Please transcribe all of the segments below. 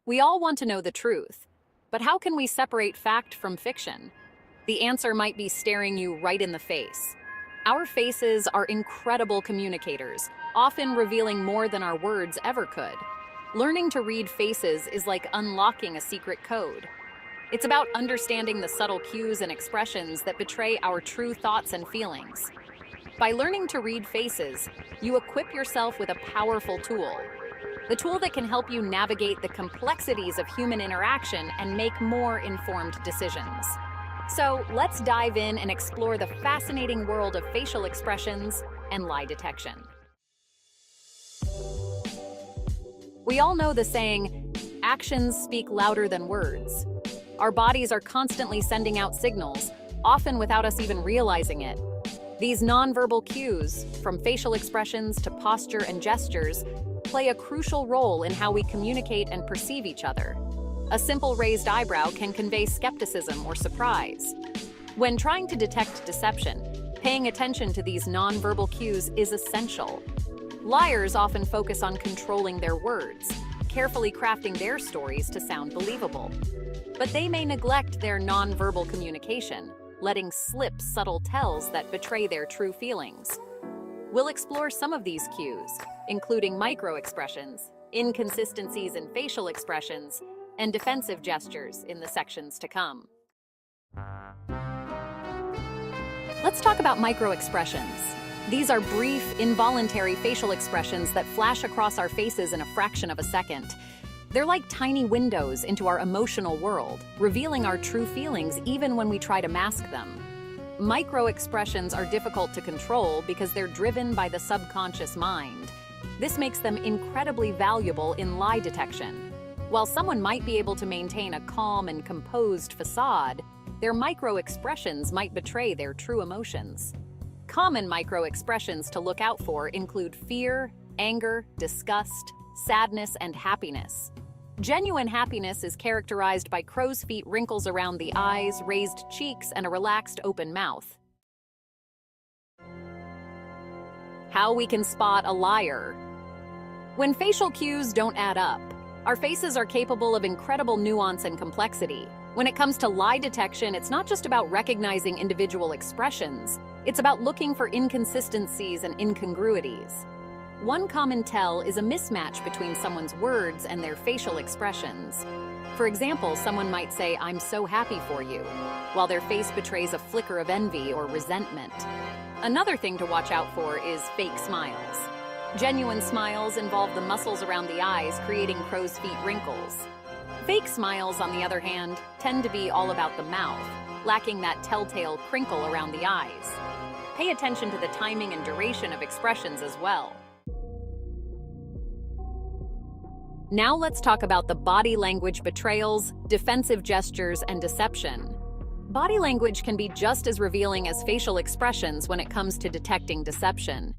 We all want to know the truth, but how can we separate fact from fiction? The answer might be staring you right in the face. Our faces are incredible communicators, often revealing more than our words ever could. Learning to read faces is like unlocking a secret code. It's about understanding the subtle cues and expressions that betray our true thoughts and feelings. By learning to read faces, you equip yourself with a powerful tool. The tool that can help you navigate the complexities of human interaction and make more informed decisions. So let's dive in and explore the fascinating world of facial expressions and lie detection. We all know the saying, actions speak louder than words. Our bodies are constantly sending out signals, often without us even realizing it. These nonverbal cues, from facial expressions to posture and gestures, play a crucial role in how we communicate and perceive each other. A simple raised eyebrow can convey skepticism or surprise. When trying to detect deception, paying attention to these nonverbal cues is essential. Liars often focus on controlling their words, carefully crafting their stories to sound believable. But they may neglect their nonverbal communication, letting slip subtle tells that betray their true feelings. We'll explore some of these cues, including micro-expressions, inconsistencies in facial expressions, and defensive gestures in the sections to come. Let's talk about micro-expressions. These are brief, involuntary facial expressions that flash across our faces in a fraction of a second. They're like tiny windows into our emotional world, revealing our true feelings even when we try to mask them. Micro-expressions are difficult to control because they're driven by the subconscious mind. This makes them incredibly valuable in lie detection. While someone might be able to maintain a calm and composed facade, their micro-expressions might betray their true emotions. Common micro-expressions to look out for include fear, anger, disgust, sadness, and happiness. Genuine happiness is characterized by crow's feet wrinkles around the eyes, raised cheeks, and a relaxed open mouth. How we can spot a liar. When facial cues don't add up, our faces are capable of incredible nuance and complexity. When it comes to lie detection, it's not just about recognizing individual expressions, it's about looking for inconsistencies and incongruities. One common tell is a mismatch between someone's words and their facial expressions. For example, someone might say, "I'm so happy for you," while their face betrays a flicker of envy or resentment. Another thing to watch out for is fake smiles. Genuine smiles involve the muscles around the eyes, creating crow's feet wrinkles. Fake smiles, on the other hand, tend to be all about the mouth, lacking that telltale crinkle around the eyes. Pay attention to the timing and duration of expressions as well. Now let's talk about the body language betrayals, defensive gestures, and deception. Body language can be just as revealing as facial expressions when it comes to detecting deception.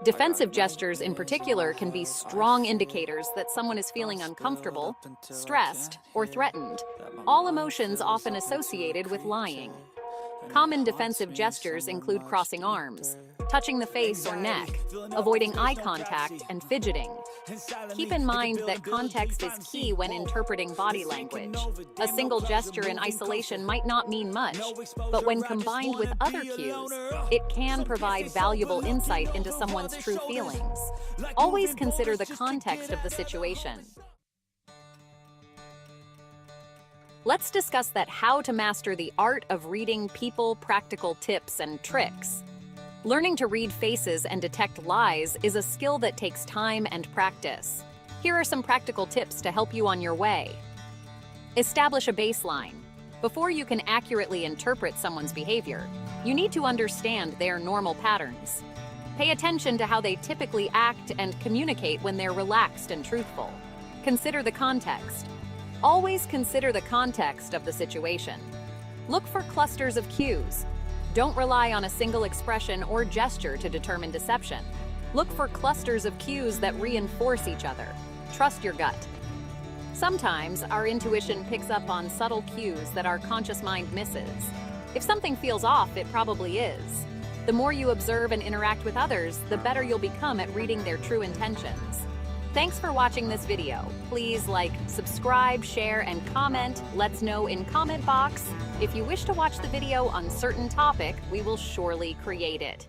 Defensive gestures in particular can be strong indicators that someone is feeling uncomfortable, stressed, or threatened, all emotions often associated with lying. Common defensive gestures include crossing arms, touching the face or neck, avoiding eye contact, and fidgeting. Keep in mind that context is key when interpreting body language. A single gesture in isolation might not mean much, but when combined with other cues, it can provide valuable insight into someone's true feelings. Always consider the context of the situation. Let's discuss how to master the art of reading people, practical tips and tricks. Learning to read faces and detect lies is a skill that takes time and practice. Here are some practical tips to help you on your way. Establish a baseline. Before you can accurately interpret someone's behavior, you need to understand their normal patterns. Pay attention to how they typically act and communicate when they're relaxed and truthful. Consider the context. Always consider the context of the situation. Look for clusters of cues. Don't rely on a single expression or gesture to determine deception. Look for clusters of cues that reinforce each other. Trust your gut. Sometimes our intuition picks up on subtle cues that our conscious mind misses. If something feels off, it probably is. The more you observe and interact with others, the better you'll become at reading their true intentions. Thanks for watching this video. Please like, subscribe, share, and comment. Let's know in comment box. If you wish to watch the video on certain topic, we will surely create it.